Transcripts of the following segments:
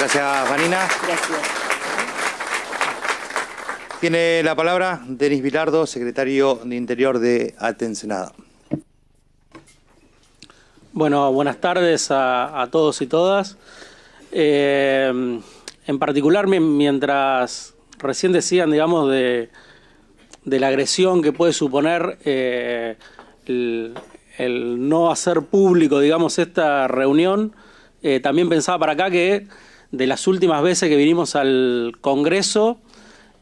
Gracias, Vanina. Gracias. Tiene la palabra Denis Vilardo, secretario de Interior de Atencenada. Bueno, buenas tardes a todos y todas. En particular, mientras recién decían, digamos, de la agresión que puede suponer el no hacer público, digamos, esta reunión, también pensaba para acá que de las últimas veces que vinimos al Congreso,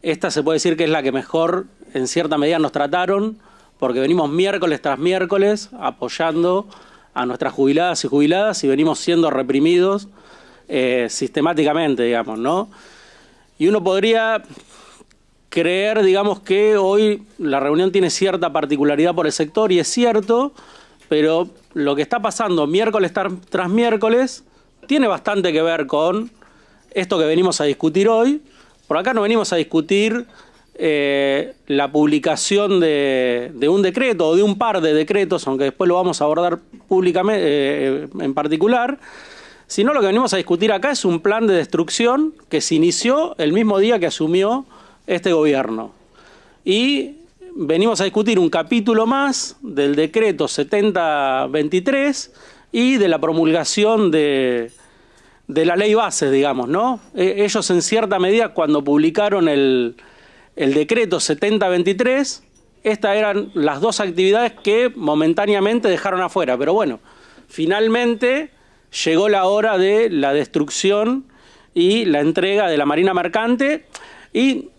esta se puede decir que es la que mejor, en cierta medida, nos trataron, porque venimos miércoles tras miércoles apoyando a nuestras jubiladas y jubiladas y venimos siendo reprimidos sistemáticamente, digamos, ¿no? Y uno podría creer, digamos, que hoy la reunión tiene cierta particularidad por el sector, y es cierto, pero lo que está pasando miércoles tras miércoles tiene bastante que ver con esto que venimos a discutir hoy. Por acá no venimos a discutir la publicación de un decreto o de un par de decretos, aunque después lo vamos a abordar públicamente en particular, sino lo que venimos a discutir acá es un plan de destrucción que se inició el mismo día que asumió este gobierno. Y venimos a discutir un capítulo más del decreto 7023 y de la promulgación de la ley base, digamos, ¿no? Ellos en cierta medida, cuando publicaron el decreto 7023, estas eran las dos actividades que momentáneamente dejaron afuera. Pero bueno, finalmente llegó la hora de la destrucción y la entrega de la Marina Mercante. Y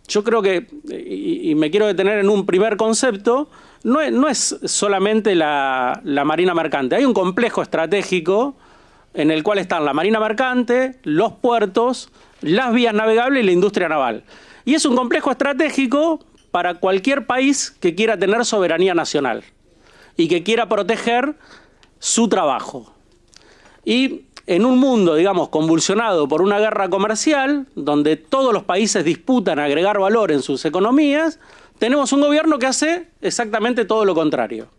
yo creo que, y me quiero detener en un primer concepto, no es solamente la Marina Mercante. Hay un complejo estratégico en el cual están la Marina Mercante, los puertos, las vías navegables y la industria naval. Y es un complejo estratégico para cualquier país que quiera tener soberanía nacional y que quiera proteger su trabajo. Y en un mundo, digamos, convulsionado por una guerra comercial, donde todos los países disputan agregar valor en sus economías, tenemos un gobierno que hace exactamente todo lo contrario,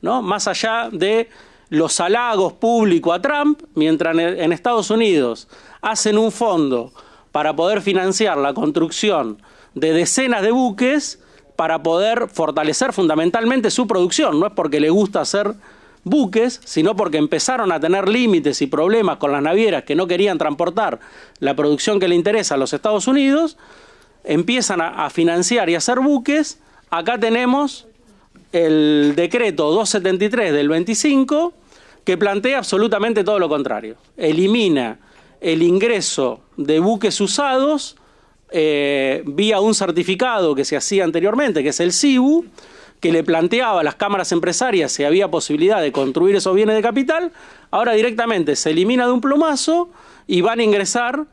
¿no? Más allá de los halagos públicos a Trump, mientras en Estados Unidos hacen un fondo para poder financiar la construcción de decenas de buques para poder fortalecer fundamentalmente su producción. No es porque le gusta hacer buques, sino porque empezaron a tener límites y problemas con las navieras que no querían transportar la producción que le interesa a los Estados Unidos, empiezan a financiar y a hacer buques. Acá tenemos el decreto 273 del 25, que plantea absolutamente todo lo contrario. Elimina el ingreso de buques usados vía un certificado que se hacía anteriormente, que es el CIBU, que le planteaba a las cámaras empresarias si había posibilidad de construir esos bienes de capital. Ahora directamente se elimina de un plumazo y van a ingresar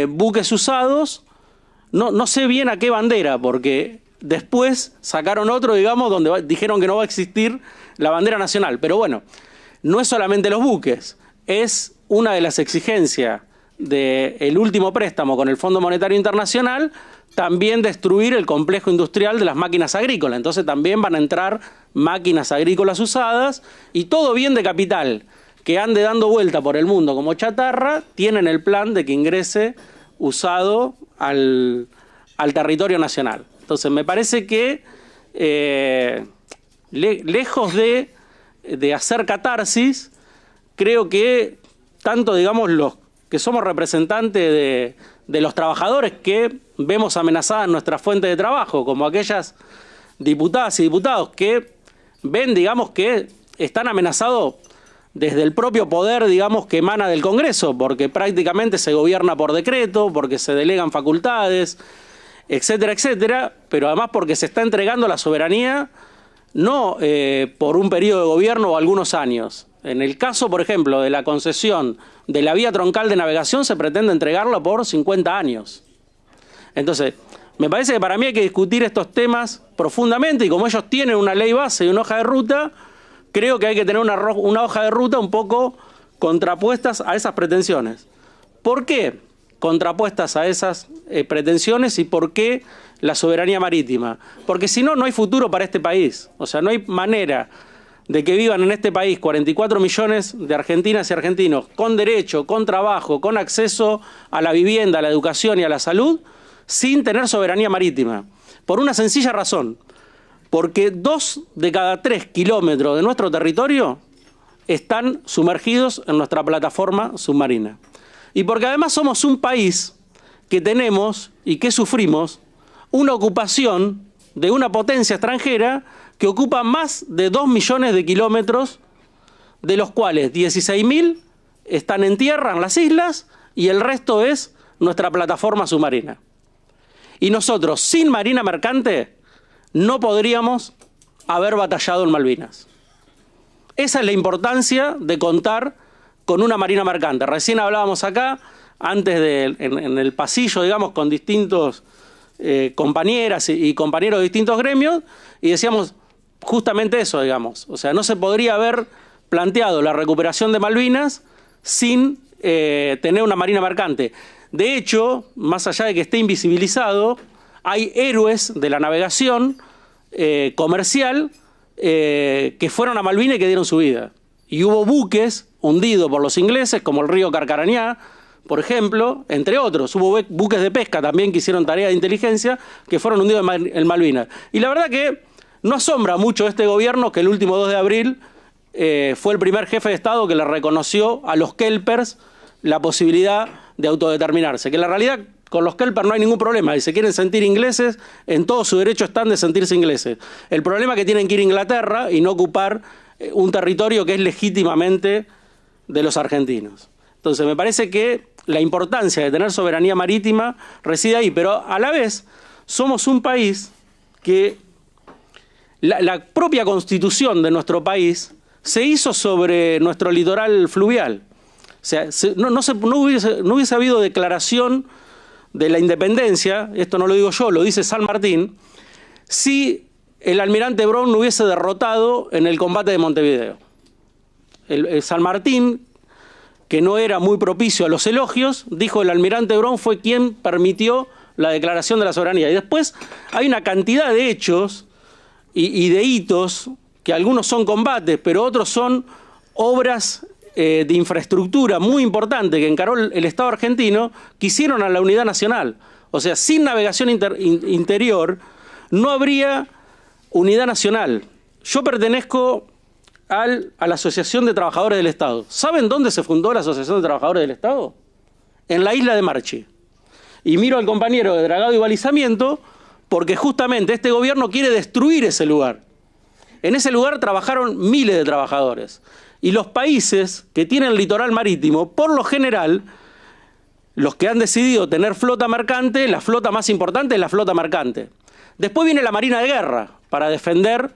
buques usados. No sé bien a qué bandera, porque después sacaron otro, digamos, donde dijeron que no va a existir la bandera nacional. Pero bueno, no es solamente los buques, es una de las exigencias del último préstamo con el Fondo Monetario Internacional, también destruir el complejo industrial de las máquinas agrícolas. Entonces también van a entrar máquinas agrícolas usadas, y todo bien de capital que ande dando vuelta por el mundo como chatarra, tienen el plan de que ingrese usado al territorio nacional. Entonces me parece que lejos de hacer catarsis, creo que tanto, digamos, los que somos representantes de los trabajadores que vemos amenazadas nuestra fuente de trabajo, como aquellas diputadas y diputados que ven, digamos, que están amenazados desde el propio poder, digamos, que emana del Congreso, porque prácticamente se gobierna por decreto, porque se delegan facultades, etcétera, etcétera, pero además porque se está entregando la soberanía no por un periodo de gobierno o algunos años. En el caso, por ejemplo, de la concesión de la vía troncal de navegación, se pretende entregarla por 50 años. Entonces, me parece que para mí hay que discutir estos temas profundamente, y como ellos tienen una ley base y una hoja de ruta, creo que hay que tener una hoja de ruta un poco contrapuestas a esas pretensiones. ¿Por qué contrapuestas a esas pretensiones y por qué la soberanía marítima? Porque si no, no hay futuro para este país. O sea, no hay manera de que vivan en este país 44 millones de argentinas y argentinos con derecho, con trabajo, con acceso a la vivienda, a la educación y a la salud, sin tener soberanía marítima. Por una sencilla razón, porque 2 de cada 3 kilómetros de nuestro territorio están sumergidos en nuestra plataforma submarina. Y porque además somos un país que tenemos y que sufrimos una ocupación de una potencia extranjera que ocupa más de 2 millones de kilómetros, de los cuales 16.000 están en tierra, en las islas, y el resto es nuestra plataforma submarina. Y nosotros, sin marina mercante, no podríamos haber batallado en Malvinas. Esa es la importancia de contar con una marina mercante. Recién hablábamos acá, antes en el pasillo, digamos, con distintos compañeras y compañeros de distintos gremios, y decíamos justamente eso, digamos. O sea, no se podría haber planteado la recuperación de Malvinas sin tener una marina mercante. De hecho, más allá de que esté invisibilizado, hay héroes de la navegación comercial que fueron a Malvinas y que dieron su vida. Y hubo buques hundidos por los ingleses, como el río Carcarañá, por ejemplo, entre otros. Hubo buques de pesca también que hicieron tarea de inteligencia que fueron hundidos en Malvinas. Y la verdad que no asombra mucho este gobierno que el último 2 de abril fue el primer jefe de Estado que le reconoció a los kelpers la posibilidad de autodeterminarse. Que en la realidad con los kelpers no hay ningún problema. Si se quieren sentir ingleses, en todo su derecho están de sentirse ingleses. El problema es que tienen que ir a Inglaterra y no ocupar un territorio que es legítimamente de los argentinos. Entonces me parece que la importancia de tener soberanía marítima reside ahí, pero a la vez somos un país que la propia constitución de nuestro país se hizo sobre nuestro litoral fluvial. O sea, no hubiese habido declaración de la independencia, esto no lo digo yo, lo dice San Martín, si el almirante Brown no hubiese derrotado en el combate de Montevideo. El San Martín, que no era muy propicio a los elogios, dijo el almirante Brown fue quien permitió la declaración de la soberanía. Y después hay una cantidad de hechos y de hitos, que algunos son combates, pero otros son obras de infraestructura muy importante que encaró el Estado argentino, que hicieron a la unidad nacional. O sea, sin navegación interior no habría unidad nacional. Yo pertenezco a la Asociación de Trabajadores del Estado. ¿Saben dónde se fundó la Asociación de Trabajadores del Estado? En la isla de Marchi. Y miro al compañero de Dragado y Balizamiento porque justamente este gobierno quiere destruir ese lugar. En ese lugar trabajaron miles de trabajadores. Y los países que tienen litoral marítimo, por lo general, los que han decidido tener flota mercante, la flota más importante es la flota mercante. Después viene la Marina de Guerra para defender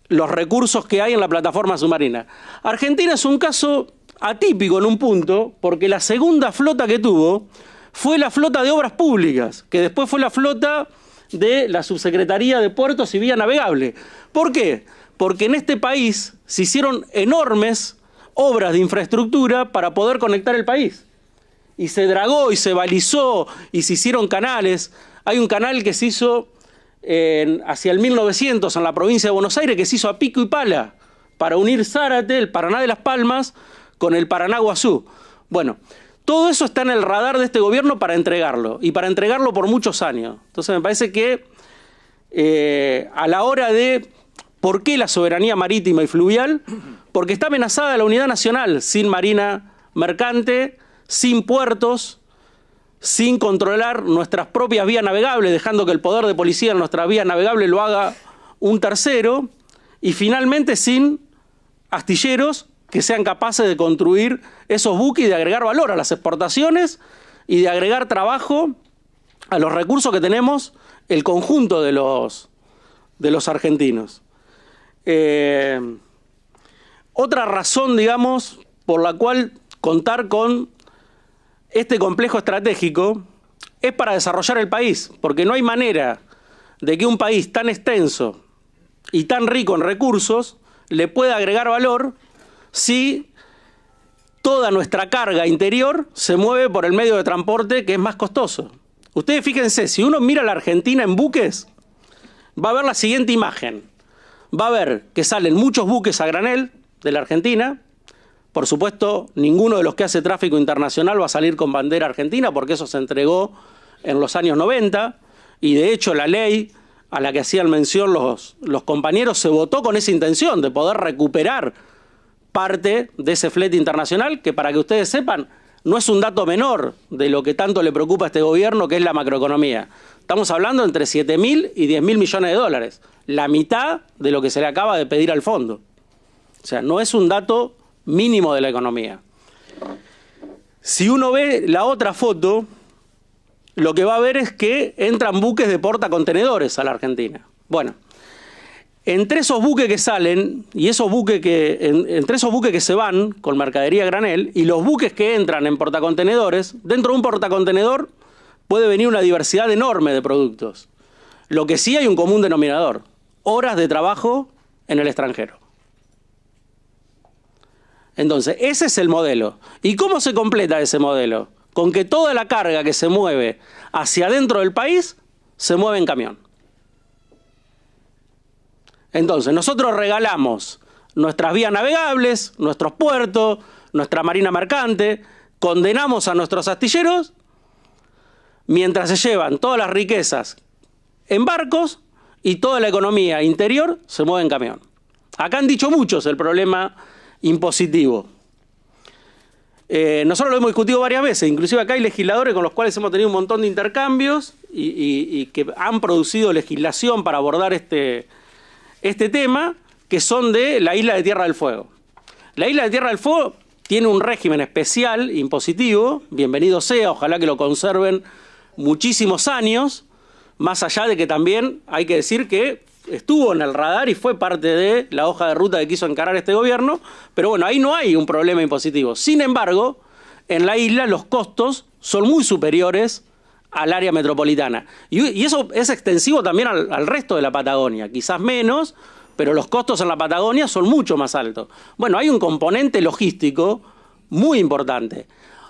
los recursos que hay en la plataforma submarina. Argentina es un caso atípico en un punto, porque la segunda flota que tuvo fue la flota de obras públicas, que después fue la flota de la Subsecretaría de Puertos y Vía Navegable. ¿Por qué? Porque en este país se hicieron enormes obras de infraestructura para poder conectar el país. Y se dragó y se balizó y se hicieron canales. Hay un canal que se hizo hacia el 1900 en la provincia de Buenos Aires, que se hizo a pico y pala para unir Zárate, el Paraná de Las Palmas, con el Paraná-Guazú. Bueno, todo eso está en el radar de este gobierno para entregarlo, y para entregarlo por muchos años. Entonces me parece que a la hora de ¿por qué la soberanía marítima y fluvial? Porque está amenazada la unidad nacional, sin marina mercante, sin puertos, sin controlar nuestras propias vías navegables, dejando que el poder de policía en nuestras vías navegables lo haga un tercero, y finalmente sin astilleros que sean capaces de construir esos buques y de agregar valor a las exportaciones y de agregar trabajo a los recursos que tenemos el conjunto de los argentinos. Otra razón, digamos, por la cual contar con este complejo estratégico es para desarrollar el país, porque no hay manera de que un país tan extenso y tan rico en recursos le pueda agregar valor si toda nuestra carga interior se mueve por el medio de transporte que es más costoso. Ustedes fíjense, si uno mira a la Argentina en buques, va a ver la siguiente imagen. va a ver que salen muchos buques a granel de la Argentina. Por supuesto, ninguno de los que hace tráfico internacional va a salir con bandera argentina, porque eso se entregó en los años 90, y de hecho la ley a la que hacían mención los compañeros se votó con esa intención de poder recuperar parte de ese flete internacional, que para que ustedes sepan, no es un dato menor de lo que tanto le preocupa a este gobierno, que es la macroeconomía. Estamos hablando entre 7.000 y 10.000 millones de dólares, la mitad de lo que se le acaba de pedir al fondo. O sea, no es un dato mínimo de la economía. Si uno ve la otra foto, lo que va a ver es que entran buques de portacontenedores a la Argentina. Bueno, entre esos buques que salen y entre esos buques que se van con mercadería a granel y los buques que entran en portacontenedores, dentro de un portacontenedor puede venir una diversidad enorme de productos. Lo que sí hay un común denominador: horas de trabajo en el extranjero. Entonces, ese es el modelo. ¿Y cómo se completa ese modelo? Con que toda la carga que se mueve hacia adentro del país se mueve en camión. Entonces, nosotros regalamos nuestras vías navegables, nuestros puertos, nuestra marina mercante, condenamos a nuestros astilleros, mientras se llevan todas las riquezas en barcos y toda la economía interior se mueve en camión. Acá han dicho muchos el problema impositivo. Nosotros lo hemos discutido varias veces, inclusive acá hay legisladores con los cuales hemos tenido un montón de intercambios y que han producido legislación para abordar este tema, que son de la isla de Tierra del Fuego. La isla de Tierra del Fuego tiene un régimen especial, impositivo, bienvenido sea, ojalá que lo conserven muchísimos años, más allá de que también hay que decir que estuvo en el radar y fue parte de la hoja de ruta que quiso encarar este gobierno, pero bueno, ahí no hay un problema impositivo. Sin embargo, en la isla los costos son muy superiores al área metropolitana. Y eso es extensivo también al resto de la Patagonia, quizás menos, pero los costos en la Patagonia son mucho más altos. Bueno, hay un componente logístico muy importante,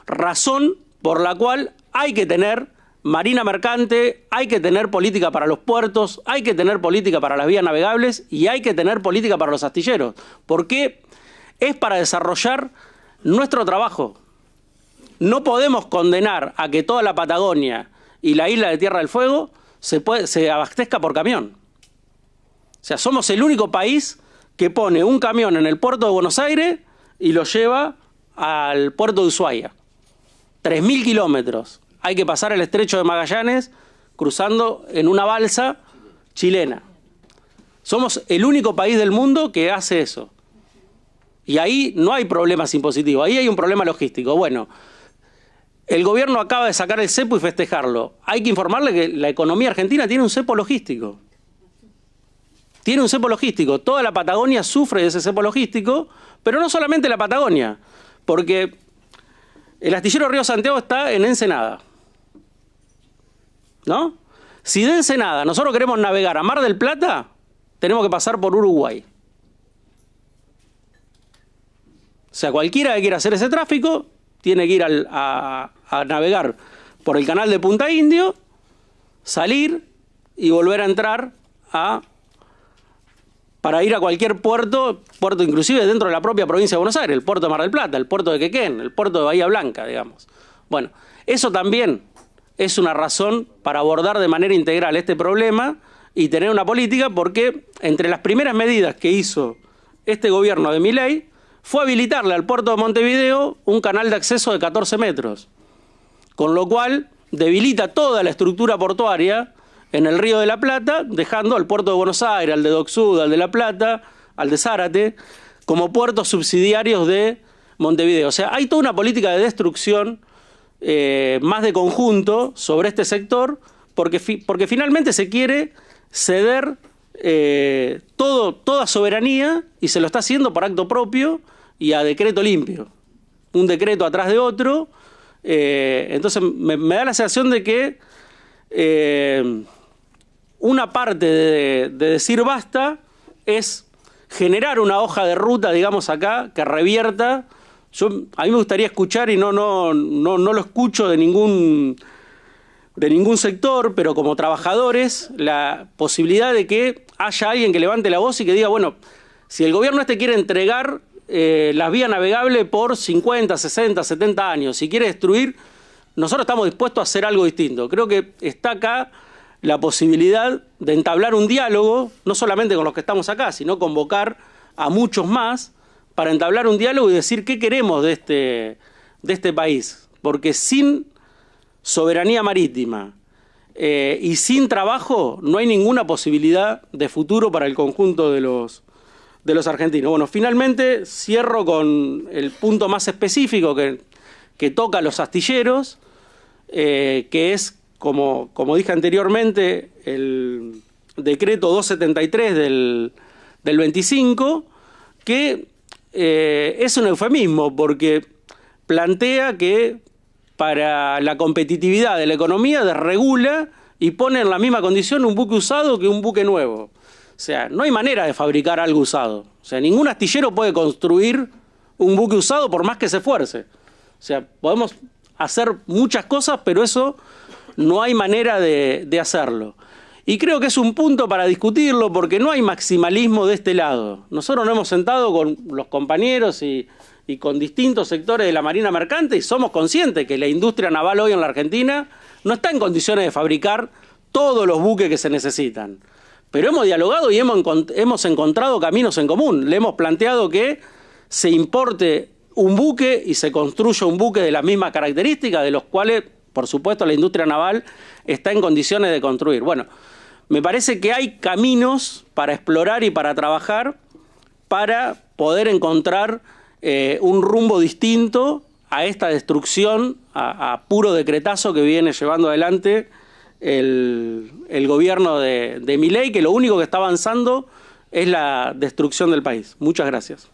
razón por la cual hay que tener marina mercante, hay que tener política para los puertos, hay que tener política para las vías navegables y hay que tener política para los astilleros, porque es para desarrollar nuestro trabajo. No podemos condenar a que toda la Patagonia y la isla de Tierra del Fuego se abastezca por camión. O sea, somos el único país que pone un camión en el puerto de Buenos Aires y lo lleva al puerto de Ushuaia. 3.000 kilómetros. Hay que pasar el estrecho de Magallanes cruzando en una balsa chilena. Somos el único país del mundo que hace eso. Y ahí no hay problemas impositivos, ahí hay un problema logístico. Bueno, el gobierno acaba de sacar el cepo y festejarlo. Hay que informarle que la economía argentina tiene un cepo logístico. Tiene un cepo logístico. Toda la Patagonia sufre de ese cepo logístico, pero no solamente la Patagonia, porque el astillero Río Santiago está en Ensenada, ¿no? Si de Ensenada nosotros queremos navegar a Mar del Plata, tenemos que pasar por Uruguay. O sea, cualquiera que quiera hacer ese tráfico tiene que ir a navegar por el canal de Punta Indio, salir y volver a entrar para ir a cualquier puerto inclusive dentro de la propia provincia de Buenos Aires, el puerto de Mar del Plata, el puerto de Quequén, el puerto de Bahía Blanca, digamos. Bueno, eso también es una razón para abordar de manera integral este problema y tener una política, porque entre las primeras medidas que hizo este gobierno de Milei fue habilitarle al puerto de Montevideo un canal de acceso de 14 metros, con lo cual debilita toda la estructura portuaria en el Río de la Plata, dejando al puerto de Buenos Aires, al de Dock Sud, al de La Plata, al de Zárate, como puertos subsidiarios de Montevideo. O sea, hay toda una política de destrucción más de conjunto sobre este sector, porque finalmente se quiere ceder toda soberanía y se lo está haciendo por acto propio y a decreto limpio. Un decreto atrás de otro. Entonces me da la sensación de que una parte de decir basta es generar una hoja de ruta, digamos acá, que revierta. A mí me gustaría escuchar, y no lo escucho de ningún de ningún sector, pero como trabajadores, la posibilidad de que haya alguien que levante la voz y que diga, bueno, si el gobierno quiere entregar las vías navegables por 50, 60, 70 años, si quiere destruir, nosotros estamos dispuestos a hacer algo distinto. Creo que está acá la posibilidad de entablar un diálogo, no solamente con los que estamos acá, sino convocar a muchos más para entablar un diálogo y decir qué queremos de este país. Porque sin soberanía marítima y sin trabajo no hay ninguna posibilidad de futuro para el conjunto de los argentinos. Bueno, finalmente cierro con el punto más específico que toca a los astilleros, que es, como dije anteriormente, el decreto 273 del 25, que es un eufemismo porque plantea que para la competitividad de la economía desregula y pone en la misma condición un buque usado que un buque nuevo. O sea, no hay manera de fabricar algo usado. O sea, ningún astillero puede construir un buque usado por más que se esfuerce. O sea, podemos hacer muchas cosas, pero eso no hay manera de hacerlo. Y creo que es un punto para discutirlo porque no hay maximalismo de este lado. Nosotros nos hemos sentado con los compañeros y con distintos sectores de la Marina Mercante y somos conscientes que la industria naval hoy en la Argentina no está en condiciones de fabricar todos los buques que se necesitan. Pero hemos dialogado y hemos encontrado caminos en común. Le hemos planteado que se importe un buque y se construya un buque de las mismas características, de los cuales, por supuesto, la industria naval está en condiciones de construir. Bueno, me parece que hay caminos para explorar y para trabajar para poder encontrar un rumbo distinto a esta destrucción a puro decretazo que viene llevando adelante el gobierno de Milei, que lo único que está avanzando es la destrucción del país. Muchas gracias.